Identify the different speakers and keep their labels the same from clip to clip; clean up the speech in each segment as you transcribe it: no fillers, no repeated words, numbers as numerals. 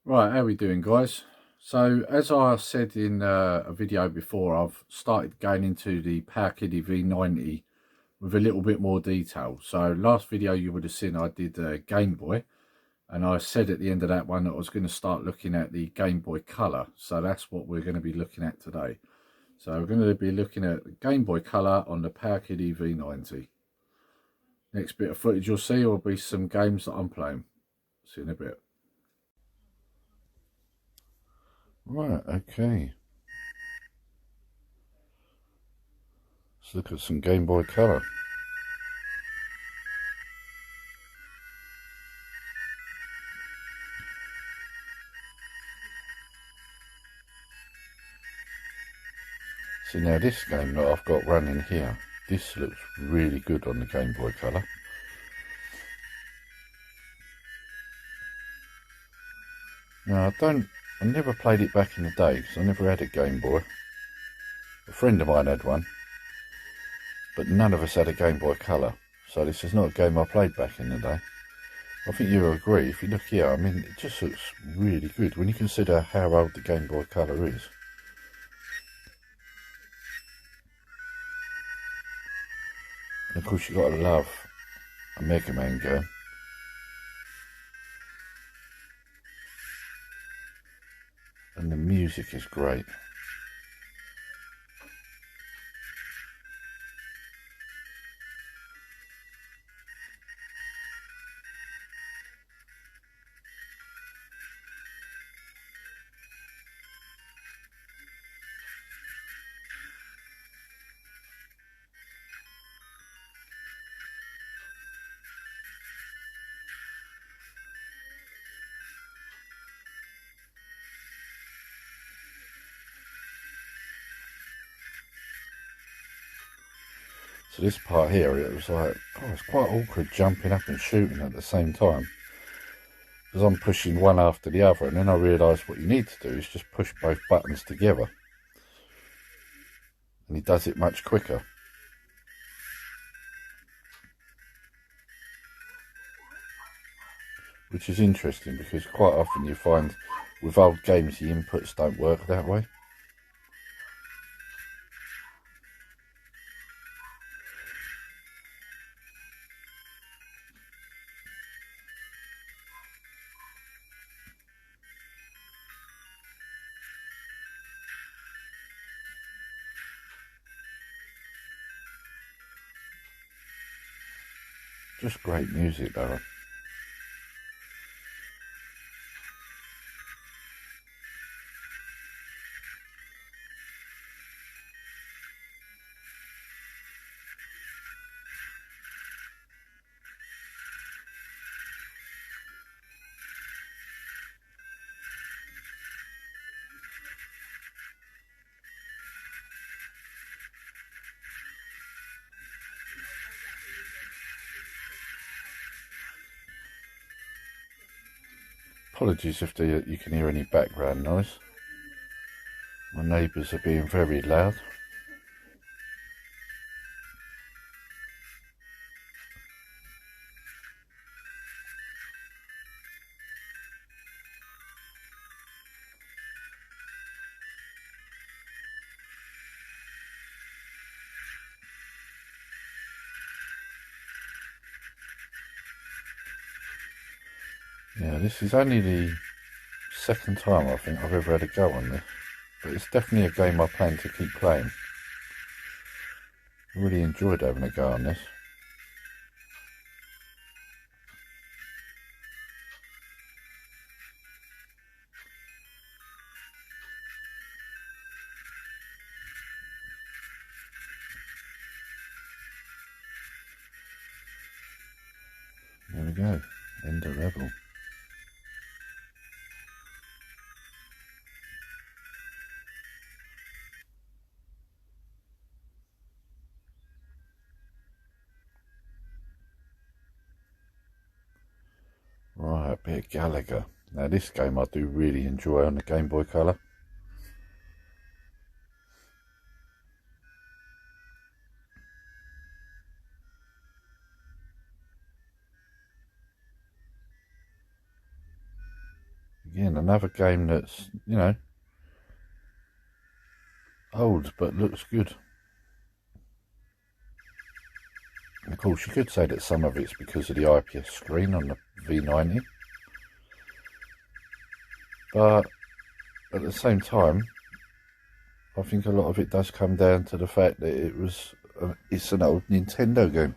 Speaker 1: Right, how we doing, guys? So, as I said in a video before, I've started going into the Powkiddy V90 with a little bit more detail. So, last video you would have seen I did Game Boy, and I said at the end of that one that I was going to start looking at the Game Boy Colour. So that's what we're going to be looking at today. So we're going to be looking at Game Boy Colour on the Powkiddy V90. Next bit of footage you'll see will be some games that I'm playing. See you in a bit. Right, okay. Let's look at some Game Boy Colour. See, now this game that I've got running here, this looks really good on the Game Boy Colour. Now I never played it back in the day because I never had a Game Boy. A friend of mine had one, but none of us had a Game Boy Colour, so this is not a game I played back in the day. I think you'll agree, if you look here, I mean, it just looks really good when you consider how old the Game Boy Colour is. And of course you've got to love a Mega Man game. And the music is great. So this part here, it was like, oh, it's quite awkward jumping up and shooting at the same time. Because I'm pushing one after the other, and then I realised what you need to do is just push both buttons together. And he does it much quicker. Which is interesting, because quite often you find with old games the inputs don't work that way. Just great music though. Apologies if you can hear any background noise. My neighbours are being very loud. Yeah, this is only the second time I think I've ever had a go on this, but it's definitely a game I plan to keep playing. I really enjoyed having a go on this. There we go, end of level. Right, a bit of Gallagher. Now this game I do really enjoy on the Game Boy Colour. Again, another game that's, you know, old but looks good. And of course, you could say that some of it's because of the IPS screen on the V90. But at the same time, I think a lot of it does come down to the fact that it's an old Nintendo game.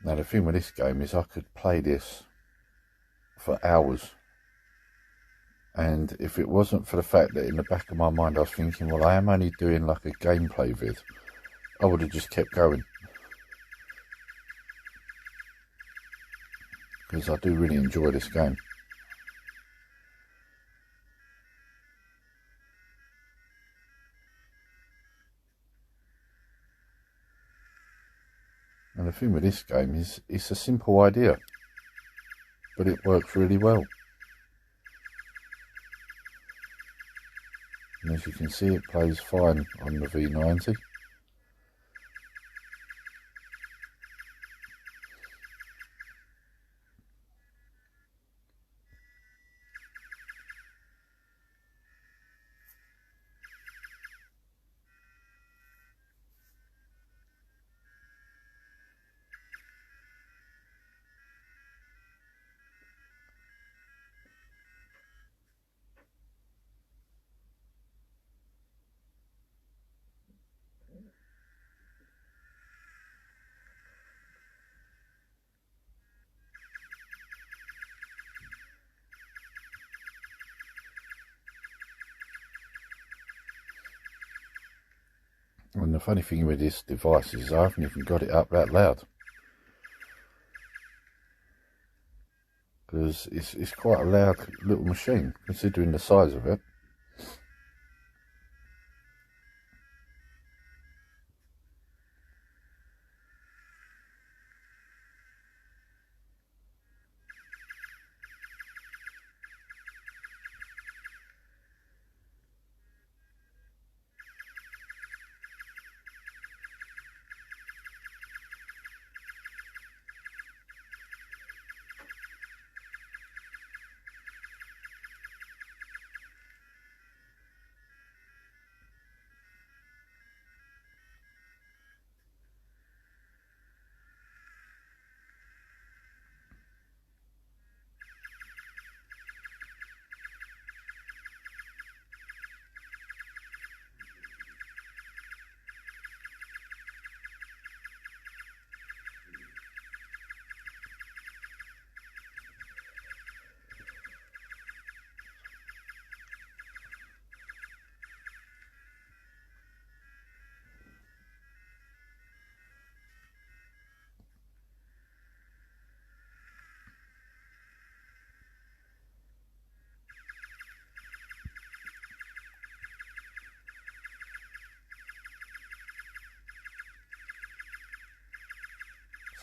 Speaker 1: Now the thing with this game is I could play this for hours, and if it wasn't for the fact that in the back of my mind I was thinking, well, I am only doing like a gameplay vid, I would have just kept going, because I do really enjoy this game. And the thing with this game is it's a simple idea, but it works really well. And as you can see, it plays fine on the V90. And the funny thing with this device is I haven't even got it up that loud, because it's quite a loud little machine considering the size of it.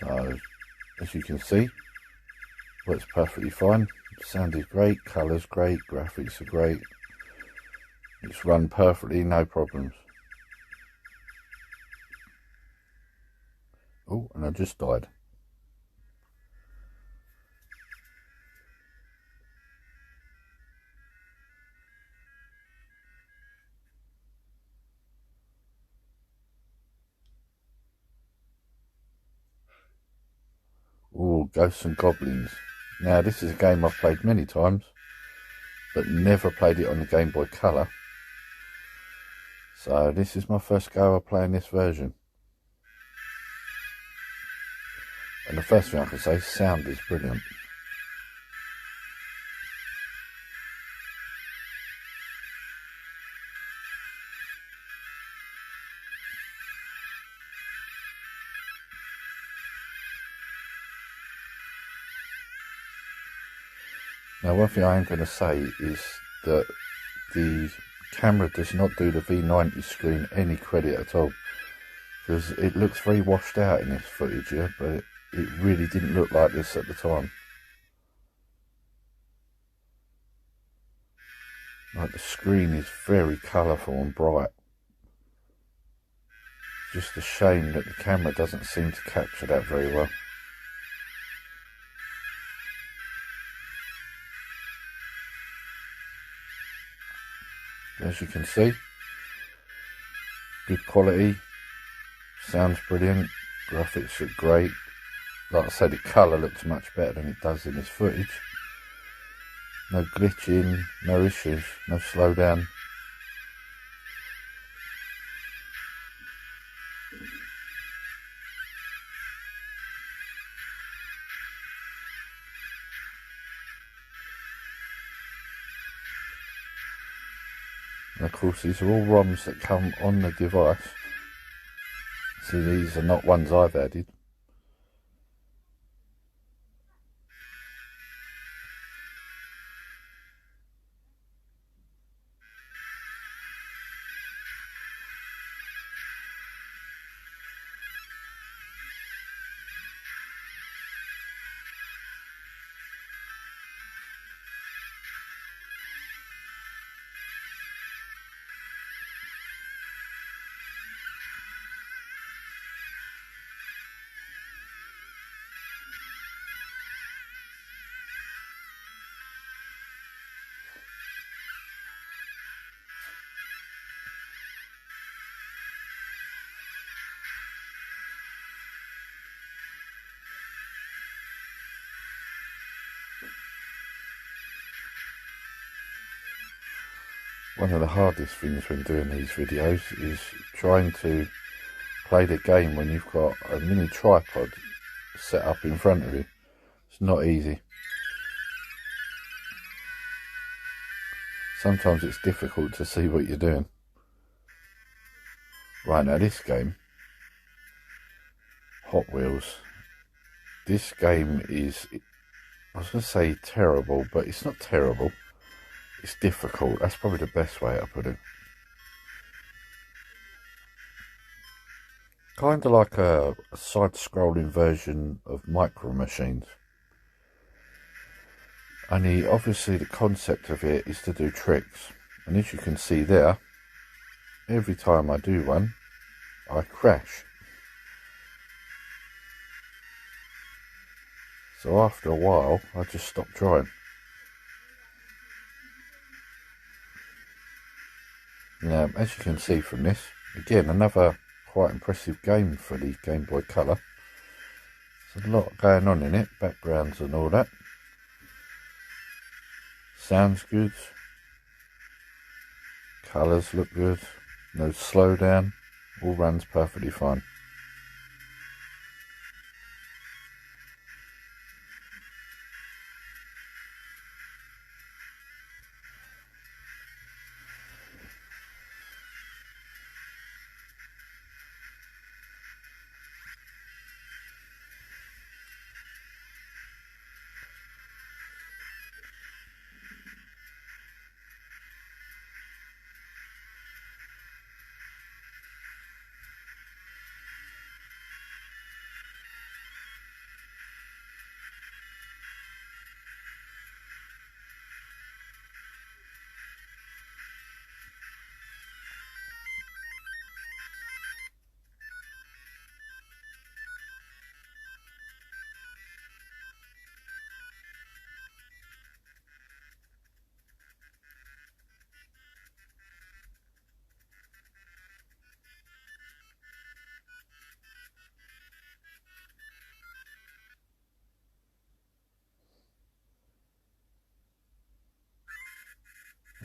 Speaker 1: So, as you can see, works perfectly fine. Sound is great, colours great, graphics are great. It's run perfectly, no problems. Oh, and I just died. Oh, Ghosts and Goblins. Now, this is a game I've played many times, but never played it on the Gameboy Colour. So this is my first go of playing this version. And the first thing I can say, sound is brilliant. Now, one thing I am going to say is that the camera does not do the V90 screen any credit at all. because it looks very washed out in this footage here, but it really didn't look like this at the time. Like, the screen is very colourful and bright. Just a shame that the camera doesn't seem to capture that very well. As you can see, good quality, sounds brilliant, graphics look great. Like I say, the colour looks much better than it does in this footage. No glitching, no issues, no slowdown. And of course, these are all ROMs that come on the device. See, these are not ones I've added. One of the hardest things when doing these videos is trying to play the game when you've got a mini tripod set up in front of you. It's not easy. Sometimes it's difficult to see what you're doing. Right, now this game, Hot Wheels, this game is, I was going to say terrible, but it's not terrible. It's difficult. That's probably the best way to put it. Kind of like a side-scrolling version of Micro Machines. Only obviously the concept of it is to do tricks. And as you can see there, every time I do one, I crash. So after a while, I just stop trying. Now, as you can see from this, again, another quite impressive game for the Gameboy Colour. There's a lot going on in it, backgrounds and all that. Sounds good. Colours look good. No slowdown. All runs perfectly fine.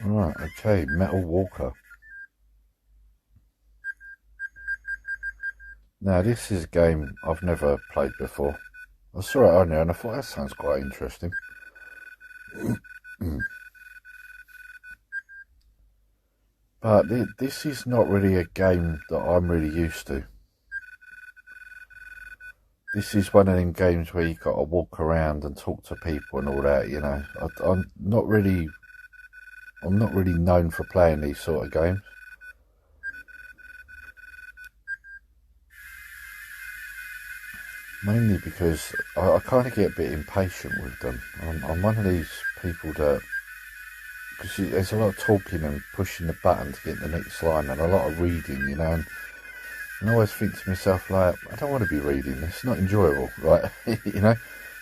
Speaker 1: Right, okay, Metal Walker. Now this is a game I've never played before. I saw it on there and I thought that sounds quite interesting. But this is not really a game that I'm really used to. This is one of them games where you've got to walk around and talk to people and all that, you know. I'm not really known for playing these sort of games. Mainly because I kind of get a bit impatient with them. I'm one of these people that, because there's a lot of talking and pushing the button to get the next line and a lot of reading, you know, and I always think to myself, like, I don't want to be reading this, it's not enjoyable, right? You know,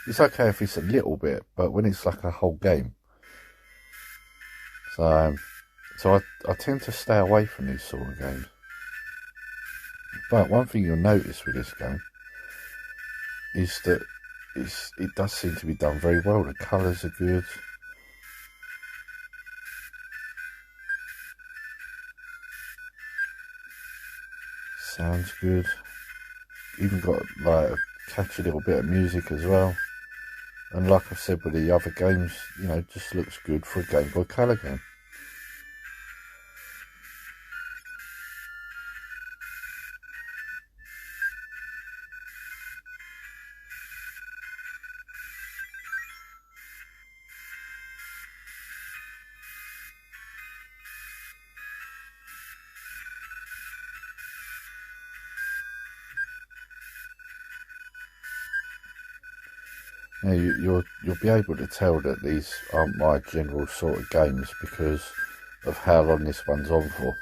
Speaker 1: it's okay if it's a little bit, but when it's like a whole game. So I tend to stay away from these sort of games. But one thing you'll notice with this game is that it does seem to be done very well. The colours are good. Sounds good. Even got like a catchy little bit of music as well. And like I said with the other games, you know, just looks good for a Game Boy Colour game. Now you'll be able to tell that these aren't my general sort of games because of how long this one's on for.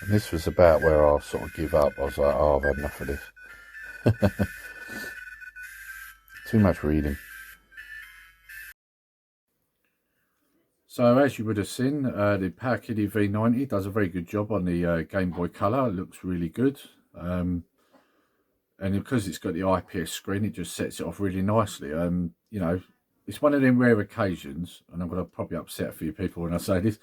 Speaker 1: And this was about where I sort of give up. I was like, oh, I've had enough of this. Too much reading. So as you would have seen, the Powkiddy V90 does a very good job on the Game Boy Colour. It looks really good. And because it's got the IPS screen, it just sets it off really nicely. You know, it's one of them rare occasions, and I'm going to probably upset a few people when I say this,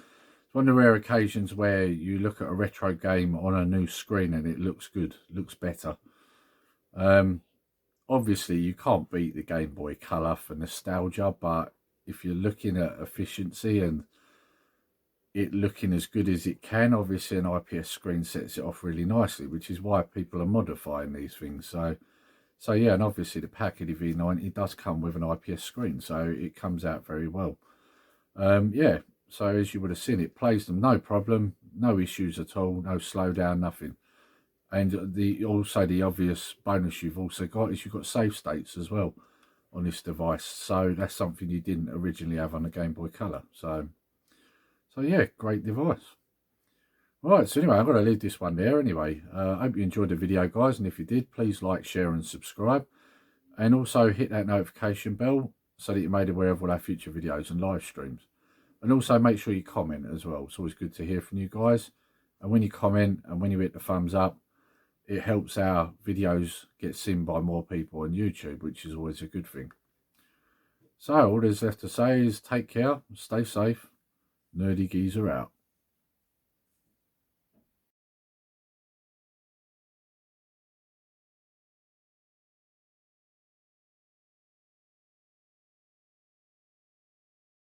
Speaker 1: it's one of the rare occasions where you look at a retro game on a new screen and it looks good, looks better. Obviously, you can't beat the Game Boy Colour for nostalgia, but if you're looking at efficiency and it looking as good as it can, obviously an IPS screen sets it off really nicely, which is why people are modifying these things. So yeah, and obviously the Powkiddy V90 does come with an IPS screen, so it comes out very well. Yeah, so as you would have seen, it plays them no problem, no issues at all, no slowdown, nothing. And also the obvious bonus you've also got is you've got save states as well on this device. So that's something you didn't originally have on the Game Boy Colour. So yeah, great device. Right, so anyway, I'm going to leave this one there anyway. I hope you enjoyed the video, guys, and if you did, please like, share and subscribe. And also hit that notification bell so that you're made aware of all our future videos and live streams. And also make sure you comment as well. It's always good to hear from you guys. And when you comment and when you hit the thumbs up, it helps our videos get seen by more people on YouTube, which is always a good thing. So all there's left to say is take care, stay safe, Nerdy Geezer out.